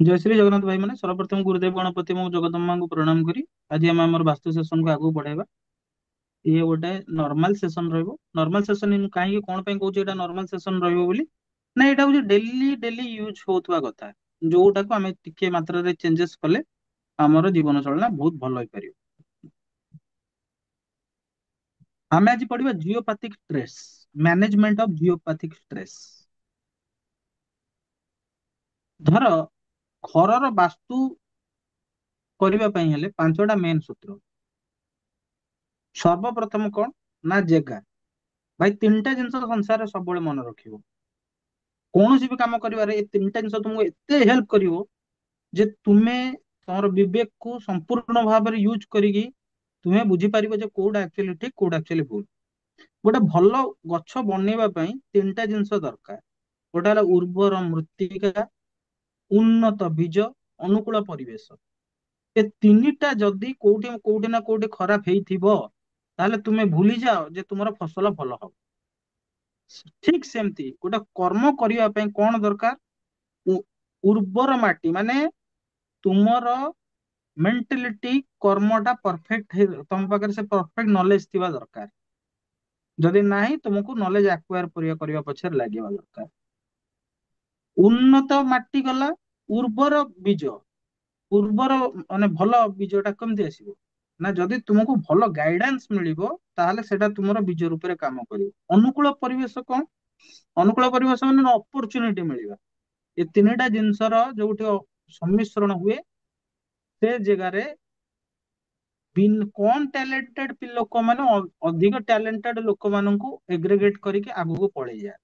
जय श्री जगन्नाथ भाई मैंने सर्वप्रथम गुरुदेव गणपति मु जगदम्बा को प्रणाम करी आज आम आम वास्तु सेशन को आगू बढ़ाइबा। ये गोटे नॉर्मल सेशन रहिबो। नॉर्मल सेशन इन काहे कोन पे कहूची एटा नॉर्मल सेशन रहिबो बोली ना एटा होची डेली डेली यूज होतवा कथा जोटा को हमें टिके मात्रा रे चेंजेस कले हमर जीवन चलना बहुत भल होई परियो। हमें आज पढ़िबा geopathic stress management of geopathic stress. धर घरर वास्तु କରିବା ପାଇଁ ହେଲେ ପାଞ୍ଚଟା ମେନ୍ ସୂତ୍ର। ସର୍ବପ୍ରଥମ କଣ ନା ଜେଗା। ଭାଇ ତିନିଟା ଜିନିଷ ସଂସାରରେ ସବୁବେଳେ ମନେ ରଖିବ। କୌଣସି ବି କାମ କରିବାରେ ଏ ତିନିଟା ଜିନିଷ ତୁମକୁ ଏତେ ହେଲ୍ପ କରିବ ଯେ ତୁମେ ତମର ବିବେକକୁ ସମ୍ପୂର୍ଣ୍ଣ ଭାବରେ ୟୁଜ କରିକି ତୁମେ ବୁଝିପାରିବ ଯେ କୋଉଟା ଆକ୍ଚୁଆଲି ଠିକ କୋଉଟା ଆକ୍ଚୁଆଲି ଭୁଲ। ଗୋଟେ ଭଲ ଗଛ ବନେଇବା ପାଇଁ ତିନିଟା ଜିନିଷ ଦରକାର। ଗୋଟେ ହେଲା ଉର୍ବର ମୃତ୍ତିକା, ଉନ୍ନତ ବୀଜ, ଅନୁକୂଳ ପରିବେଶ। ଏ ତିନିଟା ଯଦି କୋଉଠି କୋଉଠି ନା କୋଉଠି ଖରାପ ହେଇଥିବ ତାହେଲେ ତୁମେ ଭୁଲିଯାଅ ଯେ ତୁମର ଫସଲ ଭଲ ହବ। ଠିକ ସେମିତି ଗୋଟେ କର୍ମ କରିବା ପାଇଁ କଣ ଦରକାର? ଉ- ଉର୍ବର ମାଟି ମାନେ ତୁମର ମେଣ୍ଟାଲିଟି କର୍ମଟା ପରଫେକ୍ଟ ତମ ପାଖରେ ସେ ପରଫେକ୍ଟ ନଲେଜ ଥିବା ଦରକାର। ଯଦି ନାହିଁ ତୁମକୁ ନଲେଜ ଆକ୍ୱାର କରିବା ପଛରେ ଲାଗିବା ଦରକାର। ଉନ୍ନତ ମାଟି ଗଲା, ଉର୍ବର ବୀଜ। ଉର୍ବର ମାନେ ଭଲ ବୀଜଟା କେମିତି ଆସିବ ନା ଯଦି ତୁମକୁ ଭଲ ଗାଇଡାନ୍ସ ମିଳିବ ତାହେଲେ ସେଟା ତୁମର ବୀଜ ରୂପରେ କାମ କରିବ। ଅନୁକୂଳ ପରିବେଶ କଣ? ଅନୁକୂଳ ପରିବେଶ ମାନେ ଅପରଚୁନିଟି ମିଳିବା। ଏ ତିନିଟା ଜିନିଷର ଯୋଉଠି ସମ୍ମିଶ୍ରଣ ହୁଏ ସେ ଜାଗାରେ କମ ଟ୍ୟାଲେଣ୍ଟେଡ ଲୋକମାନେ ଅଧିକ ଟ୍ୟାଲେଣ୍ଟେଡ ଲୋକମାନଙ୍କୁ ଏଗ୍ରିଗେଟ କରିକି ଆଗକୁ ପଳେଇଯାଏ।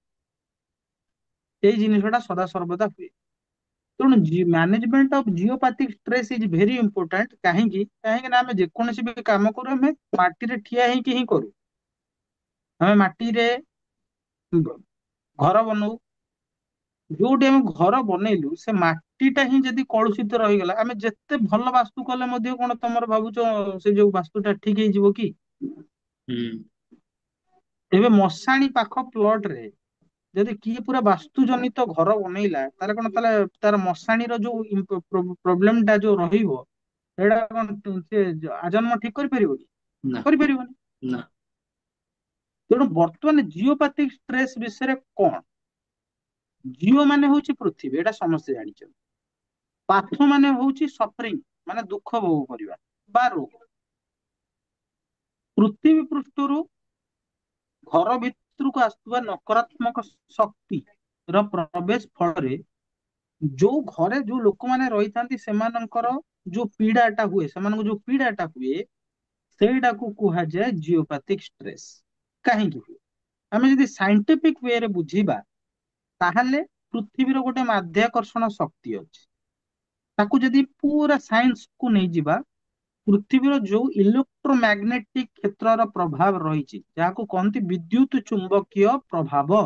ଏଇ ଜିନିଷଟା ସଦା ସର୍ବଦା ହୁଏ। ତେଣୁ management of geopathic stress is very important. କାହିଁକି କାହିଁକି ନା ଆମେ ଯେକୌଣସି ବି କାମ କରୁ ଆମେ ମାଟିରେ ଠିଆ ହେଇକି ହିଁ କରୁ। ଆମେ ମାଟିରେ ଘର ବନଉ। ଯୋଉଠି ଆମେ ଘର ବନେଇଲୁ ସେ ମାଟିଟା ହିଁ ଯଦି କଳୁଷିତ ରହିଗଲା ଆମେ ଯେତେ ଭଲ ବାସ୍ତୁ କଲେ ମଧ୍ୟ କଣ ତମର ଭାବୁଛ ସେ ଯୋଉ ବାସ୍ତୁଟା ଠିକ ହେଇଯିବ କି? ହୁଁ। ଏବେ ମଶାଣି ପାଖ ପ୍ଲଟ ରେ ଯଦି କିଏ ପୁରା ବାସ୍ତୁ ଜନିତ ଘର ବନେଇଲା ତାହେଲେ କଣ ତାହେଲେ ତାର ମଶାଣିର ଯୋଉ ପ୍ରୋବ୍ଲେମ ଟା ଯୋଉ ରହିବ ସେଇଟା କଣ ସେ ଆଜନ୍ମ ଠିକ କରିପାରିବ କି? ନା। କରିପାରିବନି। ନା। ତେଣୁ ବର୍ତ୍ତମାନ ଜିଓପାଥିକ ଷ୍ଟ୍ରେସ୍ ବିଷୟରେ କଣ? ଜିଓ ମାନେ ହଉଛି ପୃଥିବୀ, ଏଇଟା ସମସ୍ତେ ଜାଣିଛନ୍ତି। ପାଥ ମାନେ ହଉଛି ସଫରିଂ ମାନେ ଦୁଃଖ ଭୋଗ କରିବା ବା ରୋଗ। ପୃଥିବୀ ପୃଷ୍ଠରୁ ଘର ଭିତରକୁ ଆସୁଥିବା ନକାରାତ୍ମକ ଶକ୍ତି ର ପ୍ରବେଶ ଫଳରେ ଯୋଉ ଘରେ ଯୋଉ ଲୋକମାନେ ରହିଥାନ୍ତି ସେମାନଙ୍କର ଯୋଉ ପୀଡାଟା ହୁଏ ସେମାନଙ୍କୁ ଯୋଉ ପୀଡାଟା ହୁଏ ସେଇଟାକୁ କୁହାଯାଏ ଜିଓପାଥିକ ଷ୍ଟ୍ରେସ୍। କାହିଁକି ହୁଏ? ଆମେ ଯଦି ସାଇଣ୍ଟିଫିକ ୱେରେ ବୁଝିବା ତାହେଲେ ପୃଥିବୀର ଗୋଟେ ମାଧ୍ୟାକର୍ଷଣ ଶକ୍ତି ଅଛି। ତାକୁ ଯଦି ପୁରା ସାଇନ୍ସ କୁ ନେଇଯିବା ପୃଥିବୀର ଯୋଉ ଇଲେକ୍ଟ୍ରୋମ୍ୟାଗ୍ନେଟିକ କ୍ଷେତ୍ରର ପ୍ରଭାବ ରହିଛି ଯାହାକୁ କହନ୍ତି ବିଦ୍ୟୁତ ଚୁମ୍ବକୀୟ ପ୍ରଭାବ,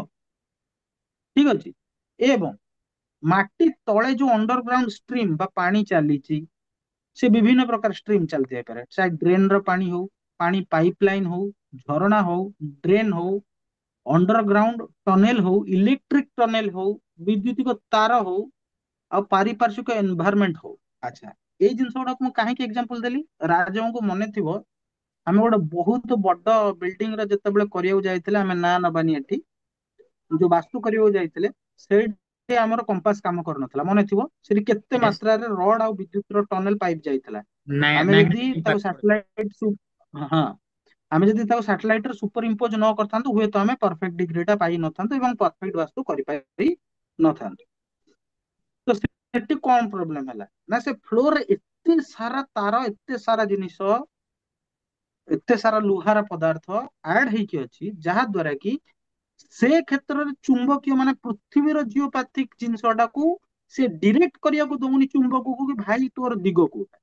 ଠିକ ଅଛି। ଏବଂ ମାଟି ତଳେ ଯୋଉ ଅଣ୍ଡରଗ୍ରାଉଣ୍ଡ ଷ୍ଟ୍ରିମ୍ ବା ପାଣି ଚାଲିଛି ସେ ବିଭିନ୍ନ ପ୍ରକାର ଷ୍ଟ୍ରିମ ଚାଲିଥାଇପାରେ। ସେ ଡ୍ରେନ ର ପାଣି ହଉ, ପାଣି ପାଇପ ଲାଇନ ହଉ, ଝରଣା ହଉ, ଡ୍ରେନ ହଉ, ଅଣ୍ଡରଗ୍ରାଉଣ୍ଡ ଟନେଲ ହଉ, ଇଲେକ୍ଟ୍ରିକ ଟନେଲ ହଉ, ବିଦ୍ୟୁତିକ ତାର ହଉ ଆଉ ପାରିପାର୍ଶ୍ୱିକ ଏନଭାରମେଣ୍ଟ ହଉ। ଆଚ୍ଛା, ଏଇ ଜିନିଷ ଗୁଡାକୁ ମୁଁ କାହିଁକି ଏକ୍ସାମ୍ପଲ ଦେଲି? ରାଜଙ୍କୁ ମନେ ଥିବ ଆମେ ଗୋଟେ ବହୁତ ବଡ ବିଲ୍ଡିଂ ର ଯେତେବେଳେ କରିବାକୁ ଯାଇଥିଲେ ଆମେ ନା ନବାନି ଏଠି ଯୋଉ ବାସ୍ତୁ କରିବାକୁ ଯାଇଥିଲେ ସେଇଠି ଆମର କମ୍ପାସ କାମ କରୁନଥିଲା ମନେ ଥିବ। ସେଠି କେତେ Yes. ମାତ୍ରାରେ ରଡ୍ ଆଉ ବିଦ୍ୟୁତ ର ଟନେଲ ପାଇପ୍ ଯାଇଥିଲା। ଆମେ ଯଦି ମ୍ୟାଗ୍ନେଟିକ ତାକୁ ଇମ୍ପାକ୍ଟ ପଡେ। ସାଟେଲାଇଟ ହଁ ଆମେ ଯଦି ତାକୁ ସାଟେଲାଇଟ ରେ ସୁପର ଇମ୍ପୋଜ ନ କରିଥାନ୍ତୁ ହୁଏତ ଆମେ ପରଫେକ୍ଟ ଡିଗ୍ରୀ ଟା ପାଇ ନଥାନ୍ତୁ ଏବଂ ପରଫେକ୍ଟ ବାସ୍ତୁ କରିପାରି ନଥାନ୍ତୁ। ତ ସେଠି କଣ ପ୍ରୋବ୍ଲେମ ହେଲା ନା ସେ ଫ୍ଲୋରରେ ଏତେ ସାରା ତାର ଏତେ ସାରା ଜିନିଷ ଏତେ ସାରା ଲୁହାର ପଦାର୍ଥ ଆଡ ହେଇକି ଅଛି ଯାହା ଦ୍ଵାରା କି ସେ କ୍ଷେତ୍ରରେ ଚୁମ୍ବକୀୟ ମାନେ ପୃଥିବୀର ଜିଓପାଥିକ ଜିନିଷଟାକୁ ସେ ଡିରେକ୍ଟ କରିବାକୁ ଦଉନି ଚୁମ୍ବକକୁ କି ଭାଇ ତୋର ଦିଗ କୋଉଟା।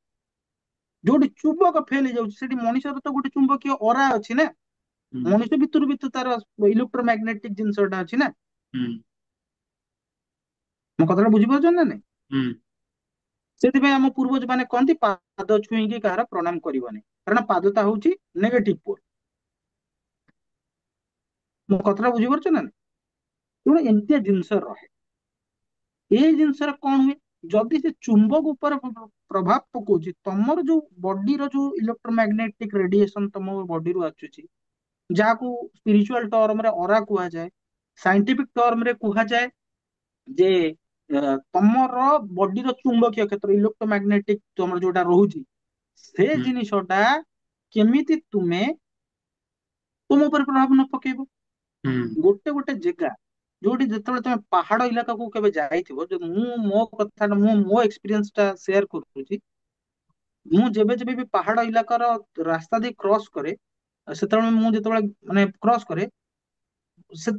ଯୋଉଠି ଚୁମ୍ବକ ଫେଲ ହେଇଯାଉଛି ସେଠି ମଣିଷର ତ ଗୋଟେ ଚୁମ୍ବକୀୟ ଅରା ଅଛି ନା। ହୁଁ। ମଣିଷ ଭିତରୁ ବି ତ ତାର ଇଲେକ୍ଟ୍ରୋମ୍ୟାଗ୍ନେଟିକ ଜିନିଷଟା ଅଛି ନା। ହୁଁ। ମୋ କଥାଟା ବୁଝିପାରୁଛନ୍ତି ନା ନାଇଁ? ହୁଁ। ସେଥିପାଇଁ ଆମ ପୂର୍ବଜ ମାନେ କହନ୍ତି ପାଦ ଛୁଇଁକି କାହାର ପ୍ରଣାମ କରିବନି କାରଣ ପାଦଟା ହଉଛି ନେଗେଟିଭ ପୋଲ। ମୋ କଥାଟା ବୁଝିପାରୁଛ ନା ନାଇଁ? ତେଣୁ ଏମିତିଆ ଜିନିଷ ରହେ। ଏଇ ଜିନିଷରେ କଣ ହୁଏ ଯଦି ସେ ଚୁମ୍ବକ ଉପରେ ପ୍ରଭାବ ପକଉଛି, ତମର ଯୋଉ ବଡିର ଯୋଉ ଇଲେକ୍ଟ୍ରୋମ୍ୟାଗ୍ନେଟିକ ରେଡିଏସନ ତମ ବଡିରୁ ଆସୁଛି, ଯାହାକୁ ସ୍ପିରିଚୁଆଲ ଟର୍ମରେ ଅରା କୁହାଯାଏ, ସାଇଣ୍ଟିଫିକ ଟର୍ମରେ କୁହାଯାଏ ଯେ ତମର ବଡିର ଚୁମ୍ବକୀୟ କ୍ଷେତ୍ର ଇଲେକ୍ଟ୍ରୋମ୍ୟାଗ୍ନେଟିକ ତମର ଯୋଉଟା ରହୁଛି, ସେ ହୁଁ ଜିନିଷଟା କେମିତି ତୁମ ଉପରେ ପ୍ରଭାବ ନ ପକେଇବ। ହୁଁ ଗୋଟେ ଗୋଟେ ଜାଗା ଯୋଉଠି ଯେତେବେଳେ ତମେ ପାହାଡ ଇଲାକାକୁ କେବେ ଯାଇଥିବ, ମୁଁ ମୋ କଥାଟା ମୁଁ ମୋ ଏକ୍ସପିରିଏନ୍ସ ଟା ସେୟାର କରୁଛି। ମୁଁ ଯେବେ ଯେବେ ବି ପାହାଡ ଇଲାକାର ରାସ୍ତା ଦେଇ କ୍ରସ କରେ, ସେତେବେଳେ ମୁଁ ଯେତେବେଳେ ମାନେ କ୍ରସ କରେ, ସେ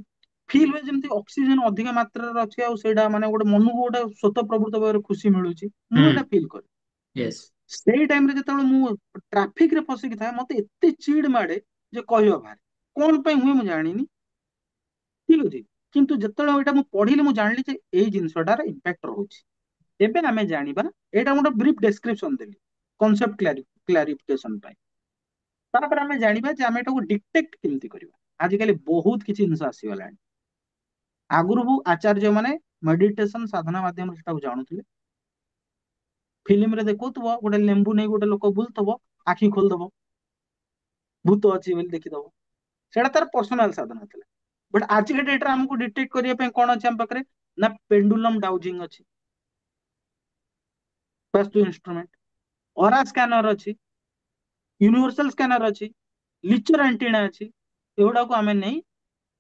ଫିଲ୍ ହୁଏ ଯେମିତି ଅକ୍ସିଜେନ ଅଧିକ ମାତ୍ରାରେ ଅଛି, ଆଉ ସେଇଟା ମାନେ ଗୋଟେ ମନକୁ ଗୋଟେ ସ୍ୱତଃପ୍ରବୃତ୍ତ ଭାବରେ ଖୁସି ମିଳୁଛି, ମୁଁ ହୁଁ ଏଇଟା ଫିଲ୍ କରେ। ୟେସ୍ ସେଇ ଟାଇମରେ ଯେତେବେଳେ ମୁଁ ଟ୍ରାଫିକ ରେ ଫସିକି ଥାଏ, ମତେ ଏତେ ଚିଡ ମାଡେ ଯେ କହିବା ବାହାରେ। କଣ ପାଇଁ ହୁଏ ମୁଁ ଜାଣିନି, ଠିକ ଅଛି, କିନ୍ତୁ ଯେତେବେଳେ ଏଇଟା ମୁଁ ପଢିଲି ମୁଁ ଜାଣିଲି ଯେ ଏଇ ଜିନିଷଟାର ଇମ୍ପାକ୍ଟ ରହୁଛି। ଏବେ ଆମେ ଜାଣିବା, ଏଇଟା ଗୋଟେ ବ୍ରିଫ ଡେସ୍କ୍ରିପସନ ଦେଲି କନସେପ୍ଟ କ୍ଲାରିଫିକେସନ ପାଇଁ। ତାପରେ ଆମେ ଜାଣିବା ଯେ ଆମେ ଏଟାକୁ ଡିଟେକ୍ଟ କେମିତି କରିବା। ଆଜିକାଲି ବହୁତ କିଛି ଜିନିଷ ଆସିଗଲାଣି। ଆଗରୁ ଆଚାର୍ଯ୍ୟ ମାନେ ମେଡିଟେସନ ସାଧନା ମାଧ୍ୟମରେ ସେଟାକୁ ଜାଣୁଥିଲେ। ଫିଲ୍ମରେ ଦେଖୁଥିବ ଗୋଟେ ଲେମ୍ବୁ ନେଇ ଗୋଟେ ଲୋକ ବୁଲୁଥିବ, ଆଖି ଖୋଲିଦବ, ଭୂତ ଅଛି ବୋଲି ଦେଖିଦବ, ସେଇଟା ତାର ପର୍ସନାଲ ସାଧନା ଥିଲା। ବଟ ଆଜିକା ଡେଟରେ ଆମକୁ ଡିଟେକ୍ଟ କରିବା ପାଇଁ କଣ ଅଛି ଆମ ପାଖରେ, ନା ପେଣ୍ଡୁଲମ ଡାଉଜିଂ ଅଛି, ବାସ୍ତୁ ଇନଷ୍ଟ୍ରୁମେଣ୍ଟ, ଅରା ସ୍କାନର ଅଛି, ୟୁନିଭର୍ସାଲ ସ୍କାନର ଅଛି, ଲିଚର ଆଣ୍ଟିନା ଅଛି। ଏଗୁଡାକୁ ଆମେ ନେଇ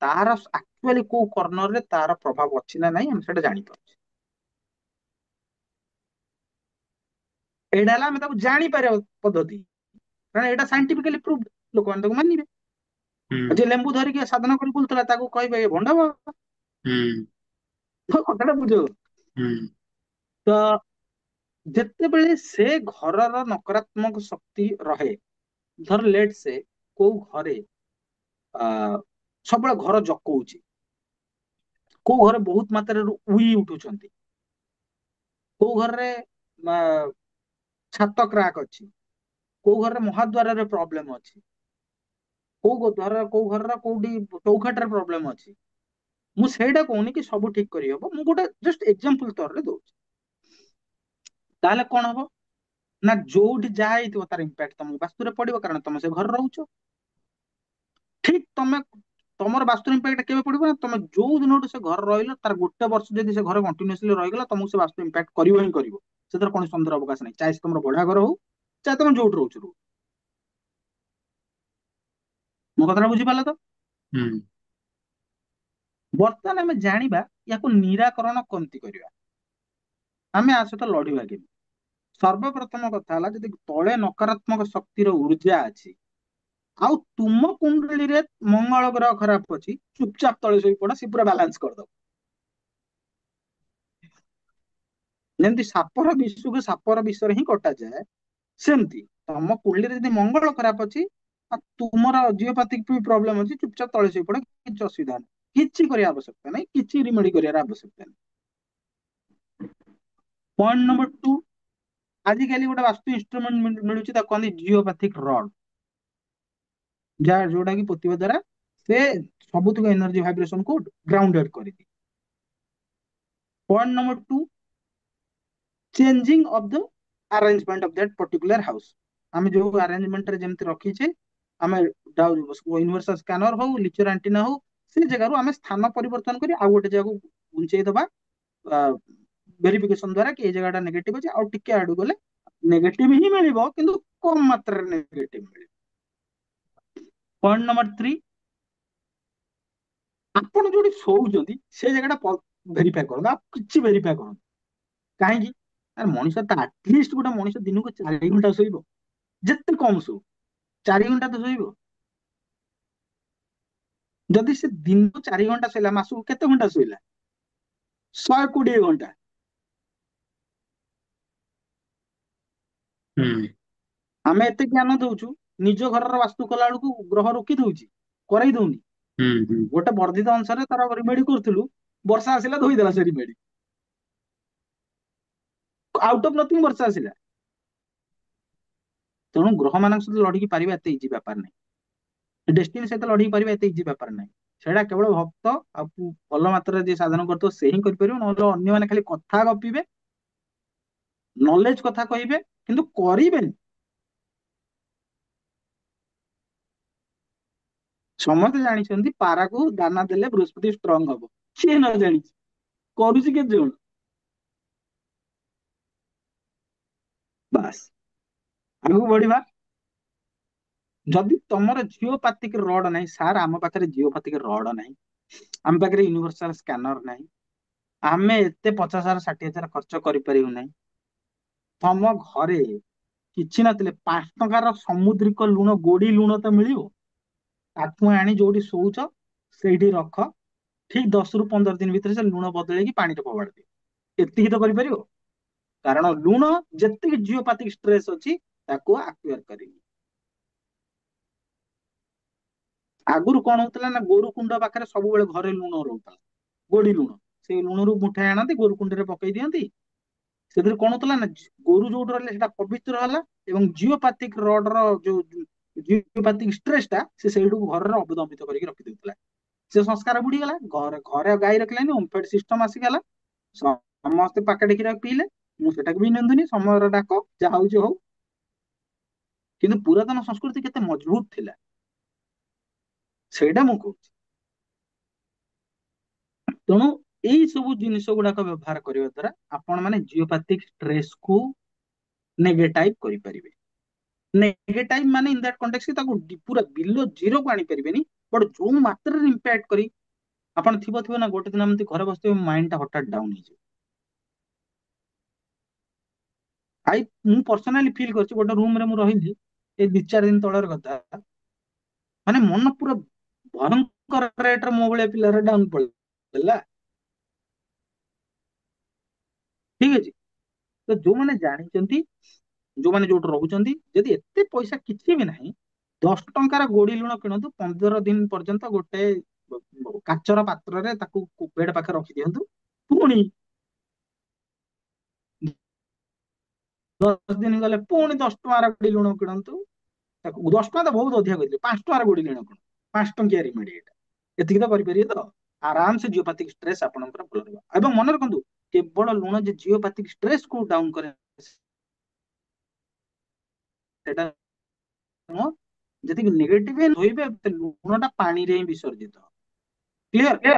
ତାର ଆକ୍ଚୁଆଲି କୋଉ କର୍ଣ୍ଣରରେ ତାର ପ୍ରଭାବ ଅଛି ନା ନାହିଁ ଆମେ ସେଟା ଜାଣିପାରୁଛେ। ଏଇଟା ହେଲା ଆମେ ତାକୁ ଜାଣିପାରିବା ପଦ୍ଧତି, କାରଣ ଏଇଟା ସାଇଣ୍ଟିଫିକାଲି ପ୍ରୁଭ୍, ଲୋକମାନେ ତାକୁ ମାନିବେ। ହୁଁ ଯିଏ ଲେମ୍ବୁ ଧରିକି ସାଧନା କରି ବୁଲୁଥିଲା ତାକୁ କହିବେ ଏ ଭଣ୍ଡ ବାବା। ହୁଁ କଥାଟା ବୁଝ। ହୁଁ ତ ଯେତେବେଳେ ସେ ଘରର ନକାରାତ୍ମକ ଶକ୍ତି ରହେ, ଧର ଲେଟ୍ ସେ କୋଉ ଘରେ ଆ ସବୁବେଳେ ଘର ଜକଉଛି, କୋଉ ଘରେ ବହୁତ ମାତ୍ରାରେ ଉଇ ଉଠୁଛନ୍ତି, କୋଉ ଘରରେ ଆ, ଛାତ କ୍ରାକ୍ ଅଛି, କୋଉ ଘରରେ ମହାଦ୍ୱାରରେ ପ୍ରୋବ୍ଲେମ ଅଛି, କୋଉ ଘରର କୋଉଠି ଚୌଖାଟରେ ପ୍ରୋବ୍ଲେମ ଅଛି, ମୁଁ ସେଇଟା କହୁନି କି ସବୁ ଠିକ କରିହବ, ମୁଁ ଗୋଟେ ଜଷ୍ଟ ଏକ୍ସାମ୍ପଲ ତରରେ ଦଉଛି। ତାହେଲେ କଣ ହବ, ନା ଯୋଉଠି ଯାହା ହେଇଥିବ ତାର ଇମ୍ପାକ୍ଟ ତମକୁ ବାସ୍ତୁରେ ପଡିବ, କାରଣ ତମେ ସେ ଘରେ ରହୁଛ। ଠିକ ତମର ବାସ୍ତୁ ଇମ୍ପାକ୍ଟ କେବେ ପଡିବ, ନା ତମେ ଯୋଉ ଦିନଠୁ ସେ ଘରେ ରହିଲ ତାର ଗୋଟେ ବର୍ଷ ଯଦି ସେ ଘରେ କଣ୍ଟିନ୍ୟୁସଲି ରହିଗଲା, ତମକୁ ସେ ବାସ୍ତୁ ଇମ୍ପାକ୍ଟ କରିବ ହିଁ କରିବ। ସେଥିରେ କୌଣସି ସନ୍ଦେହର ଅବକାଶ ନାହିଁ, ଚାहे ସେ ତମର ଭଡା ଘର ହଉ, ଚାहे ତମେ ଯୋଉଠି ରହୁଛ ରୁହ। ମୋ କଥାଟା ବୁଝିପାରିଲ ତ? ହୁଁ ବର୍ତ୍ତମାନ ଆମେ ଜାଣିବା ୟାକୁ ନିରାକରଣ କେମିତି କରିବା, ଆମେ ଆ ସହିତ ଲଢିବା କେମିତି। ସର୍ବପ୍ରଥମ କଥା ହେଲା, ଯଦି ତଳେ ନକାରାତ୍ମକ ଶକ୍ତିର ଉର୍ଜା ଅଛି, ଆଉ ତୁମ କୁଣ୍ଡଳୀରେ ମଙ୍ଗଳ ଗ୍ରହ ଖରାପ ଅଛି, ଚୁପଚାପ ତଳେ ଶୋଇ ପଡ, ସେ ପୁରା ବାଲାନ୍ସ କରିଦବ। ଯେମିତି ସାପର ବିଷକୁ ସାପର ବିଷରେ ହିଁ କଟାଯାଏ, ସେମିତି ତମ କୁଣ୍ଡଳୀରେ ଯଦି ମଙ୍ଗଳ ଖରାପ ଅଛି ଆଉ ତୁମର ଜିଓପାଥିକ ବି ପ୍ରୋବ୍ଲେମ ଅଛି, ଚୁପଚାପ ତଳେ ଶୋଇ ପଡ, କିଛି ଅସୁବିଧା ନାହିଁ, କିଛି କରିବା ଆବଶ୍ୟକତା ନାହିଁ, କିଛି ରିମେଡି କରିବାର ଆବଶ୍ୟକତା ନାହିଁ। ପଏଣ୍ଟ ନମ୍ବର 2, ଆଜିକାଲି ଗୋଟେ ବାସ୍ତୁ ଇନଷ୍ଟ୍ରୁମେଣ୍ଟ ମିଳୁଛି, ତାକୁ କହନ୍ତି ଜିଓପାଥିକ ରଡ୍, ଯାହା ଯୋଉଟା କି ପୋତିବା ଦ୍ଵାରା ସେ ସବୁତକ ଏନର୍ଜି ଭାଇବ୍ରେସନ କୁ ଗ୍ରାଉଣ୍ଡେଡ କରିଦିଏ। Point number 2, changing of the arrangement of that particular house. ଆମେ ଯୋଉ ଆରେଞ୍ଜମେଣ୍ଟରେ ଯେମିତି ରଖିଛେ, ଆମେ ୟୁନିଭର୍ସାଲ ସ୍କାନର ହଉ, ଲିଚର ଆଣ୍ଟିନା ହଉ, ସେ ଜାଗାରୁ ଆମେ ସ୍ଥାନ ପରିବର୍ତ୍ତନ କରି ଆଉ ଗୋଟେ ଜାଗାକୁ ଘୁଞ୍ଚେଇ ଦବା, ଭେରିଫିକେସନ ଦ୍ଵାରା କି ଏଇ ଜାଗାଟା ନେଗେଟିଭ ଅଛି, ଆଉ ଟିକେ ଆଡୁ ଗଲେ ନେଗେଟିଭ ହିଁ ମିଳିବ, କିନ୍ତୁ କମ ମାତ୍ରାରେ ନେଗେଟିଭ ମିଳିବ। ପଏଣ୍ଟ ନମ୍ବର 3, ଆପଣ ଯୋଉଠି ଶୋଉଛନ୍ତି ସେ ଜାଗାଟା ଭେରିଫାଇ କରନ୍ତୁ, ଆଉ କିଛି ଭେରିଫାଇ କରନ୍ତୁ। କାହିଁକି? ଆରେ ମଣିଷ ତ ଆଟଲିଷ୍ଟ ଗୋଟେ ମଣିଷ ଦିନକୁ 4 ଘଣ୍ଟା ଶୋଇବ, ଯେତେ କମ ଶୋଉ, 4 ଘଣ୍ଟା ତ ଶୋଇବ। ଯଦି ସେ ଦିନକୁ 4 ଘଣ୍ଟା ଶୋଇଲା, ମାସକୁ କେତେ ଘଣ୍ଟା ଶୋଇଲା? 120 ଘଣ୍ଟା। ହୁଁ ଆମେ ଏତେ ଜ୍ଞାନ ଦଉଛୁ, ନିଜ ଘରର ବାସ୍ତୁ କଲା ବେଳକୁ ଗ୍ରହ ରୋକି ଦଉଛି, କରେଇ ଦଉନି। ହୁଁ ହୁଁ ଗୋଟେ ବର୍ଦ୍ଧିତ ଅଂଶରେ ତାର ରିମେଡି କରୁଥିଲୁ, ବର୍ଷା ଆସିଲା ଧୋଇଦେଲା ସେ ରିମେଡି, ଆଉଟ ଅଫ୍ ନଥିଂ ବର୍ଷା ଆସିଲା। ତେଣୁ ଗ୍ରହ ମାନଙ୍କ ସହିତ ଲଢିକି ପାରିବା ଏତେ ଇଜି ବ୍ୟାପାର ନାହିଁ, ଡେଷ୍ଟିନି ସହିତ ଲଢିକି ପାରିବା ଏତେ ଇଜି ବ୍ୟାପାର ନାହିଁ। ସେଇଟା କେବଳ ଭକ୍ତ ଆଉ ଭଲ ମାତ୍ରାରେ ଯିଏ ସାଧନ କରୁଥିବ ସେ ହିଁ କରିପାରିବ, ନହେଲେ ଅନ୍ୟମାନେ ଖାଲି କଥା ଗପିବେ, ନଲେଜ କଥା କହିବେ କିନ୍ତୁ କରିବେନି। ସମସ୍ତେ ଜାଣିଛନ୍ତି ପାରାକୁ ଦାନା ଦେଲେ ବୃହସ୍ପତି ଷ୍ଟ୍ରଙ୍ଗ ହବ, କିଏ ନ ଜାଣିଛି, କରୁଛି କେତେ ଜଣ? ବାସ୍, ଆଗକୁ ବଢିବା। ଯଦି ତମର ଜିଓପାଥିକ ରଡ ନାହିଁ, ସାର୍ ଆମ ପାଖରେ ଜିଓପାଥିକ ରଡ ନାହିଁ, ଆମ ପାଖରେ ୟୁନିଭର୍ସାଲ ସ୍କାନର ନାହିଁ, ଆମେ ଏତେ 50,000 60,000 ଖର୍ଚ୍ଚ କରିପାରିବୁ ନାହିଁ, ତମ ଘରେ କିଛି ନଥିଲେ 5 ଟଙ୍କାର ସମୁଦ୍ରିକ ଲୁଣ, ଗୋଡି ଲୁଣ ତ ମିଳିବ, ତାକୁ ଆଣି ଯୋଉଠି ଶୋଉଛ ସେଇଠି ରଖ, ଠିକ 10 ରୁ 15 ଦିନ ଭିତରେ ସେ ଲୁଣ ବଦଳେଇକି ପାଣିରେ ଫୋପାଡ଼ି ଦିଅ। ଏତିକି ତ କରିପାରିବ? କାରଣ ଲୁଣ ଯେତିକି ଜିଓପାଥିକ ଷ୍ଟ୍ରେସ୍ ଅଛି ତାକୁ ଆକ୍ୟୁର କରିନି। ଆଗରୁ କଣ ହଉଥିଲା ନା, ଗୋରୁ କୁଣ୍ଡ ପାଖରେ ସବୁବେଳେ ଘରେ ଲୁଣ ରହୁଥିଲା, ଗୋଡି ଲୁଣ, ସେଇ ଲୁଣରୁ ମୁଠାଏ ଆଣନ୍ତି, ଗୋରୁ କୁଣ୍ଡରେ ପକେଇ ଦିଅନ୍ତି। ସେଥିରେ କଣ ହଉଥିଲା ନା, ଗୋରୁ ଯୋଉଠି ରହିଲେ ସେଟା ପବିତ୍ର ହେଲା, ଏବଂ ଜିଓପାଥିକ ରଡ ର ଯୋଉ ଜିଓପାଥିକ ଷ୍ଟ୍ରେସ୍ ଟା ସେ ସେଇଠୁ ଘରର ଅବଦମିତ କରିକି ରଖିଦଉଥିଲା। ସେ ସଂସ୍କାର ବୁଡିଗଲା, ଘରେ ଘରେ ଗାଈ ରଖିଲାନି, ଓମଫେଡ ସିଷ୍ଟମ ଆସିଗଲା, ସମସ୍ତେ ପାକେଟ କ୍ଷୀର ପିଇଲେ। ମୁଁ ସେଟାକୁ ବି ନିନ୍ଦୁନି, ସମୟର ଡାକ, ଯାହା ହଉଛି ହଉ। କିନ୍ତୁ ପୁରାତନ ସଂସ୍କୃତି କେତେ ମଜବୁତ ଥିଲା, ସେଇଟା ମୁଁ କହୁଛି। ତେଣୁ ଏଇ ସବୁ ଜିନିଷ ଗୁଡାକ ବ୍ୟବହାର କରିବା ଦ୍ଵାରା ଆପଣ ମାନେ ଜିଓପାଥିକ ଷ୍ଟ୍ରେସ୍ କୁ ନେଗେଟାଇଭ କରିପାରିବେ। ନେଗେଟାଇଭ ମାନେ ଇନ ଦ୍ୟାଟ କଣ୍ଟେକ୍ସଟ ତାକୁ ପୁରା ବିଲୋ ଜିରୋକୁ ଆଣିପାରିବେନି, ବଟ ଯୋଉ ମାତ୍ରାରେ ଇମ୍ପାକ୍ଟ କରି ଆପଣ ଥିବ ନା, ଗୋଟେ ଦିନ ଏମିତି ଘରେ ବସିଥିବେ, ମାଇଣ୍ଡ ଟା ହଠାତ୍ ଡାଉନ ହେଇଯିବ। ଆଇ ମୁଁ ପର୍ସନାଲି ଫିଲ୍ କରିଛି, ଗୋଟେ ରୁମ ରେ ମୁଁ ରହିଲି ଏଇ 2 4 ଦିନ ତଳର କଥା, ମାନେ ମନ ପୁରା ଭୟଙ୍କର ରେଟରେ ମୋ ଭଳିଆ ପିଲାର ଡାଉନ ପଡିଲା। ଠିକ ଅଛି, ତ ଯୋଉମାନେ ଜାଣିଛନ୍ତି, ଯୋଉମାନେ ଯୋଉଠି ରହୁଛନ୍ତି, ଯଦି ଏତେ ପଇସା କିଛି ବି ନାହିଁ, 10 ଟଙ୍କାର ଗୋଡି ଲୁଣ କିଣନ୍ତୁ, 15 ଦିନ ପର୍ଯ୍ୟନ୍ତ ଗୋଟେ କାଚର ପାତ୍ରରେ ତାକୁ ବେଡ ପାଖରେ ରଖିଦିଅନ୍ତୁ, ପୁଣି 10 ଦିନ ଗଲେ ପୁଣି 10 ଟଙ୍କାର ଗୋଡି ଲୁଣ କିଣନ୍ତୁ, ତାକୁ 10 ଟଙ୍କା ତ ବହୁତ ଅଧିକା କହିଥିଲେ, 5 ଟଙ୍କାର ଗୋଡି ଲୁଣ କିଣନ୍ତୁ, 5 ଟଙ୍କିଆ ରିମେଡି ଏଟା, ଏତିକି ତ କରିପାରିବେ ତ? ଆରାମ ସେ ଜିଓପାଥିକ ଷ୍ଟ୍ରେସ୍ ଆପଣଙ୍କର ଭଲ ରହିବ। ଏବଂ ମନେ ରଖନ୍ତୁ, କେବଳ ଲୁଣ ଯେ ଜିଓପାଥିକ ଷ୍ଟ୍ରେସ୍ କୁ ଡାଉନ କରେ ସେଟା ନୁହଁ, ଯେତିକି ନେଗେଟିଭ ଧୋଇବେ ଲୁଣ ଟା ପାଣିରେ ହିଁ ବିସର୍ଜିତ। କ୍ଲିୟର?